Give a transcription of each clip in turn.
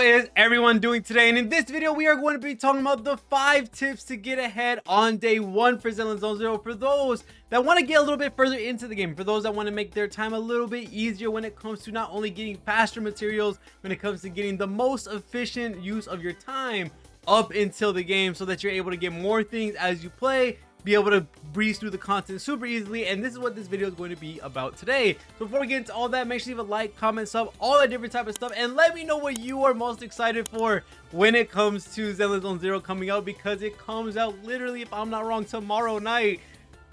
is everyone doing today? And in this video, we are going to be talking about the 5 tips to get ahead on day 1 for Zenless Zone Zero for those that want to get a little bit further into the game, for those that want to make their time a little bit easier when it comes to not only getting faster materials, when it comes to getting the most efficient use of your time up until the game so that you're able to get more things as you play, be able to breeze through the content super easily. And this is what this video is going to be about today. So before we get into all that, make sure you leave a like, comment, sub, all that different type of stuff, and let me know what you are most excited for when it comes to Zenless Zone Zero coming out, because it comes out literally, if I'm not wrong, tomorrow night,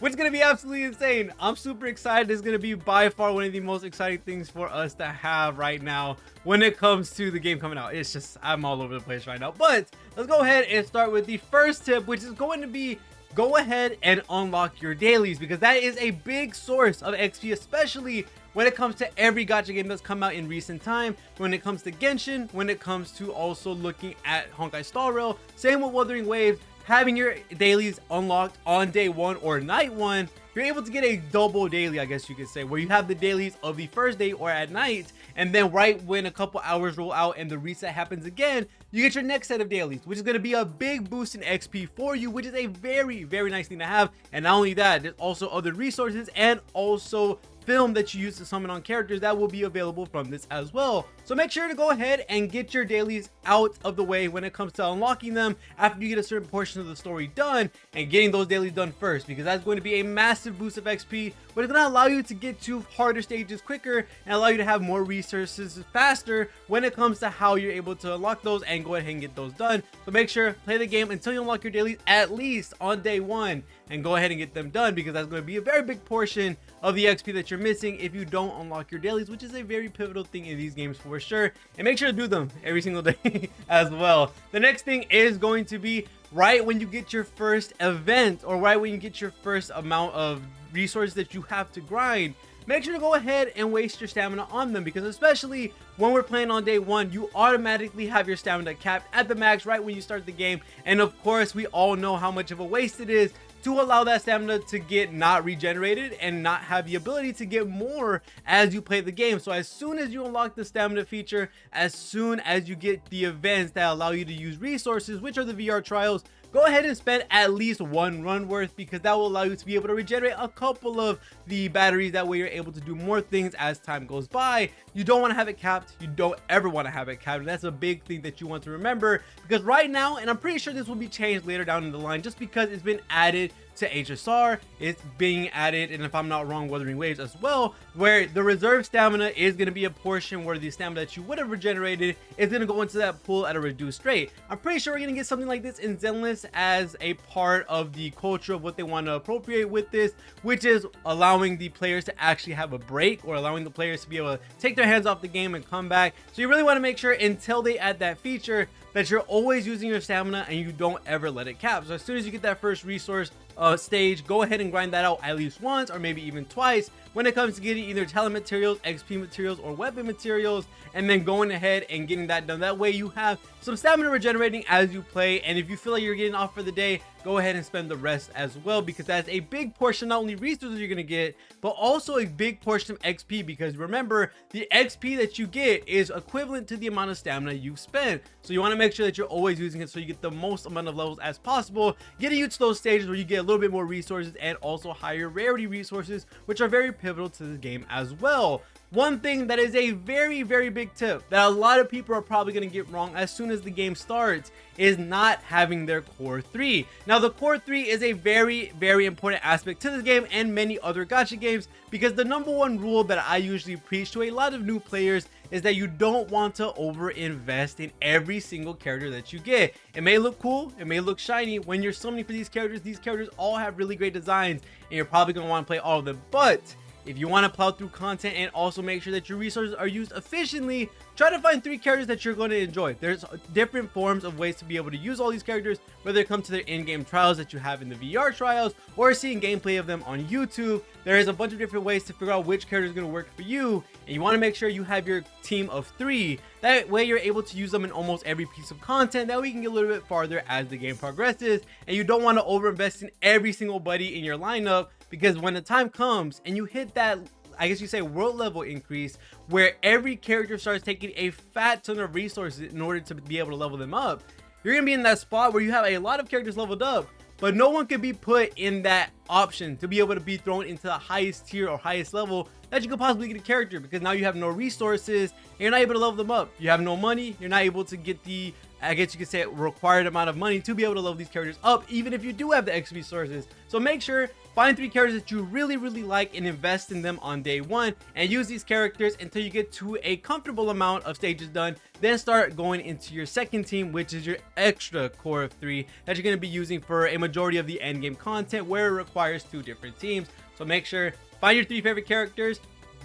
which is going to be absolutely insane. I'm super excited. It's going to be by far one of the most exciting things for us to have right now when it comes to the game coming out. It's just, I'm all over the place right now. But let's go ahead and start with the first tip, which is going to be go ahead and unlock your dailies, because that is a big source of XP, especially when it comes to every gacha game that's come out in recent time. When it comes to Genshin, when it comes to also looking at Honkai Star Rail, same with Wuthering Waves, having your dailies unlocked on day 1 or night 1, you're able to get a double daily, I guess you could say, where you have the dailies of the first day or at night, and then right when a couple hours roll out and the reset happens again, you get your next set of dailies, which is going to be a big boost in XP for you, which is a very, very nice thing to have. And not only that, there's also other resources and also film that you use to summon on characters that will be available from this as well. So make sure to go ahead and get your dailies out of the way when it comes to unlocking them after you get a certain portion of the story done, and getting those dailies done first, because that's going to be a massive boost of XP, but it's going to allow you to get to harder stages quicker and allow you to have more resources faster when it comes to how you're able to unlock those and go ahead and get those done. So make sure play the game until you unlock your dailies at least on day 1, and go ahead and get them done, because that's going to be a very big portion of the XP that you're missing if you don't unlock your dailies, which is a very pivotal thing in these games for sure. And make sure to do them every single day as well. The next thing is going to be right when you get your first event, or right when you get your first amount of resources that you have to grind, make sure to go ahead and waste your stamina on them, because especially when we're playing on day 1, you automatically have your stamina capped at the max right when you start the game. And of course, we all know how much of a waste it is to allow that stamina to get not regenerated and not have the ability to get more as you play the game. So as soon as you unlock the stamina feature, as soon as you get the events that allow you to use resources, which are the VR trials, go ahead and spend at least 1 run worth, because that will allow you to be able to regenerate a couple of the batteries. That way you're able to do more things as time goes by. You don't want to have it capped. You don't ever want to have it capped. And that's a big thing that you want to remember, because right now, and I'm pretty sure this will be changed later down in the line, just because it's been added to HSR, it's being added, and if I'm not wrong, Wuthering Waves as well, where the reserve stamina is going to be a portion where the stamina that you would have regenerated is going to go into that pool at a reduced rate. I'm pretty sure we're going to get something like this in Zenless as a part of the culture of what they want to appropriate with this, which is allowing the players to actually have a break, or allowing the players to be able to take their hands off the game and come back. So you really want to make sure until they add that feature that you're always using your stamina and you don't ever let it cap. So as soon as you get that first resource stage, go ahead and grind that out at least once, or maybe even twice, when it comes to getting either talent materials, XP materials, or weapon materials, and then going ahead and getting that done. That way you have some stamina regenerating as you play, and if you feel like you're getting off for the day, go ahead and spend the rest as well, because that's a big portion, not only resources you're going to get, but also a big portion of XP, because remember, the XP that you get is equivalent to the amount of stamina you've spent. So you want to make sure that you're always using it so you get the most amount of levels as possible, getting you to those stages where you get a little bit more resources and also higher rarity resources, which are very pivotal to the game as well. One thing that is a very, very big tip that a lot of people are probably going to get wrong as soon as the game starts is not having their core 3. Now, the core 3 is a very, very important aspect to this game and many other gacha games, because the #1 rule that I usually preach to a lot of new players is that you don't want to over invest in every single character that you get. It may look cool, it may look shiny when you're summoning for these characters all have really great designs, and you're probably going to want to play all of them. But if you want to plow through content and also make sure that your resources are used efficiently, try to find 3 characters that you're going to enjoy. There's different forms of ways to be able to use all these characters, whether it comes to their in-game trials that you have in the VR trials, or seeing gameplay of them on YouTube. There is a bunch of different ways to figure out which character is going to work for you, and you want to make sure you have your team of 3. That way you're able to use them in almost every piece of content. That way you can get a little bit farther as the game progresses, and you don't want to over invest in every single buddy in your lineup, because when the time comes and you hit that I guess you say world level increase, where every character starts taking a fat ton of resources in order to be able to level them up, you're gonna be in that spot where you have a lot of characters leveled up, but no one can be put in that option to be able to be thrown into the highest tier or highest level that you could possibly get a character, because now you have no resources and you're not able to level them up. You have no money, you're not able to get the, I guess you could say, required amount of money to be able to level these characters up, even if you do have the X resources. So make sure, find 3 characters that you really like and invest in them on day 1, and use these characters until you get to a comfortable amount of stages done. Then start going into your second team, which is your extra core of 3 that you're going to be using for a majority of the end game content, where it requires 2 different teams. So make sure, find your 3 favorite characters,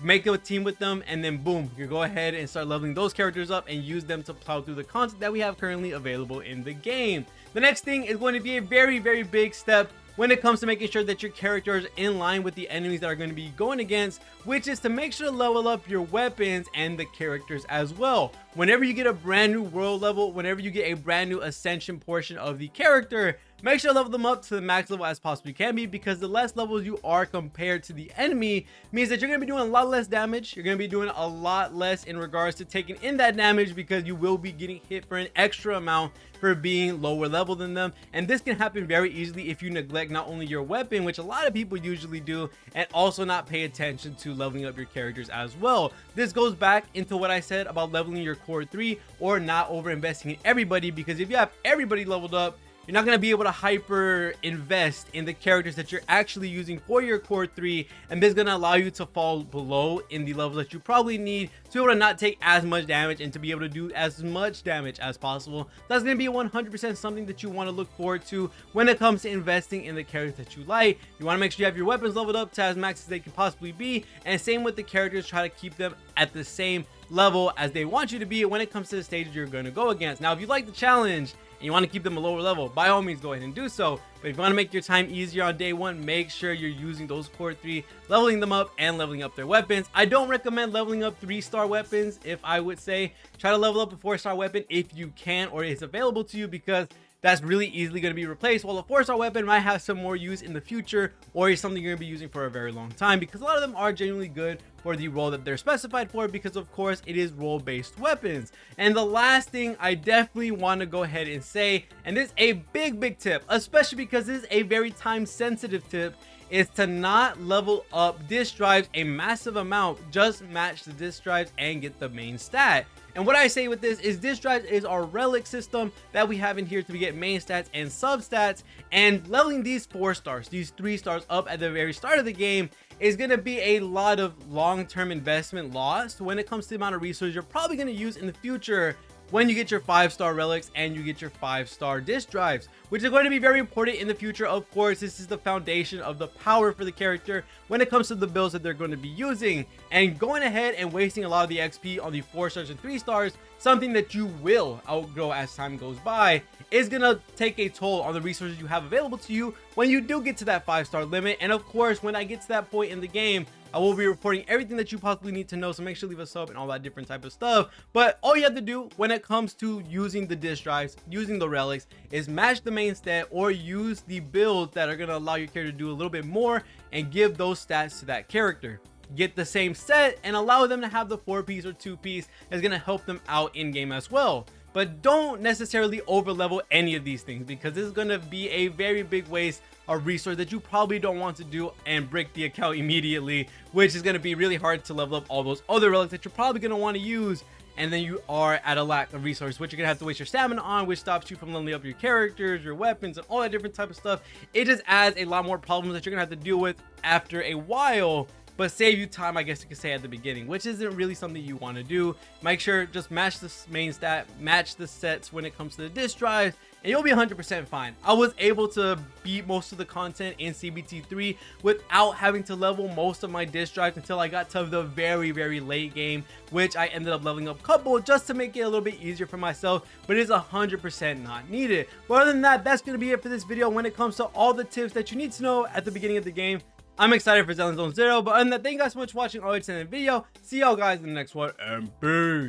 make a team with them, and then boom, you go ahead and start leveling those characters up and use them to plow through the content that we have currently available in the game. The next thing is going to be a very big step when it comes to making sure that your character is in line with the enemies that are going to be going against, which is to make sure to level up your weapons and the characters as well. Whenever you get a brand new world level, whenever you get a brand new ascension portion of the character, make sure to level them up to the max level as possibly can be, because the less levels you are compared to the enemy means that you're going to be doing a lot less damage. You're going to be doing a lot less in regards to taking in that damage, because you will be getting hit for an extra amount for being lower level than them. And this can happen very easily if you neglect not only your weapon, which a lot of people usually do, and also not pay attention to leveling up your characters as well. This goes back into what I said about leveling your core 3 or not over investing in everybody, because if you have everybody leveled up, you're not going to be able to hyper invest in the characters that you're actually using for your core 3, and this is going to allow you to fall below in the level that you probably need to be able to not take as much damage and to be able to do as much damage as possible. That's going to be 100% something that you want to look forward to when it comes to investing in the characters that you like. You want to make sure you have your weapons leveled up to as max as they can possibly be, and same with the characters, try to keep them at the same level as they want you to be when it comes to the stages you're going to go against. Now, if you like the challenge and you want to keep them a lower level, by all means go ahead and do so. But if you want to make your time easier on day 1, make sure you're using those core 3, leveling them up and leveling up their weapons. I don't recommend leveling up 3-star weapons. If I would say, try to level up a 4-star weapon if you can or it's available to you, because that's really easily going to be replaced, while a 4-star weapon might have some more use in the future, or is something you're going to be using for a very long time, because a lot of them are genuinely good for the role that they're specified for, because of course it is role-based weapons. And the last thing I definitely want to go ahead and say, and this is a big tip, especially because this is a very time sensitive tip, is to not level up disk drives a massive amount. Just match the disk drives and get the main stat. And what I say with this is disk drives is our relic system that we have in here to get main stats and substats, and leveling these 4 stars, these 3 stars up at the very start of the game is going to be a lot of long-term investment lost when it comes to the amount of resources you're probably going to use in the future when you get your 5-star relics and you get your 5-star disk drives, which are going to be very important in the future. Of course, this is the foundation of the power for the character when it comes to the builds that they're going to be using. And going ahead and wasting a lot of the XP on the 4 stars and 3 stars, something that you will outgrow as time goes by, is going to take a toll on the resources you have available to you when you do get to that 5-star limit. And of course, when I get to that point in the game, I will be reporting everything that you possibly need to know, so make sure to leave a sub and all that different type of stuff. But all you have to do when it comes to using the disk drives, using the relics, is match the main stat or use the builds that are going to allow your character to do a little bit more and give those stats to that character. Get the same set and allow them to have the 4-piece or 2-piece that's going to help them out in game as well. But don't necessarily over level any of these things, because this is going to be a very big waste of resource that you probably don't want to do and break the account immediately, which is going to be really hard to level up all those other relics that you're probably going to want to use, and then you are at a lack of resource, which you're going to have to waste your stamina on, which stops you from leveling up your characters, your weapons, and all that different type of stuff. It just adds a lot more problems that you're going to have to deal with after a while, but save you time, I guess you could say, at the beginning, which isn't really something you want to do. Make sure just match the main stat, match the sets when it comes to the disk drives, and you'll be 100% fine. I was able to beat most of the content in CBT3 without having to level most of my disk drives until I got to the very late game, which I ended up leveling up a couple just to make it a little bit easier for myself, but it is 100% not needed. But other than that, that's going to be it for this video when it comes to all the tips that you need to know at the beginning of the game. I'm excited for Zenless Zone Zero, but other than that, thank you guys so much for watching all the video. See y'all guys in the next one, and peace.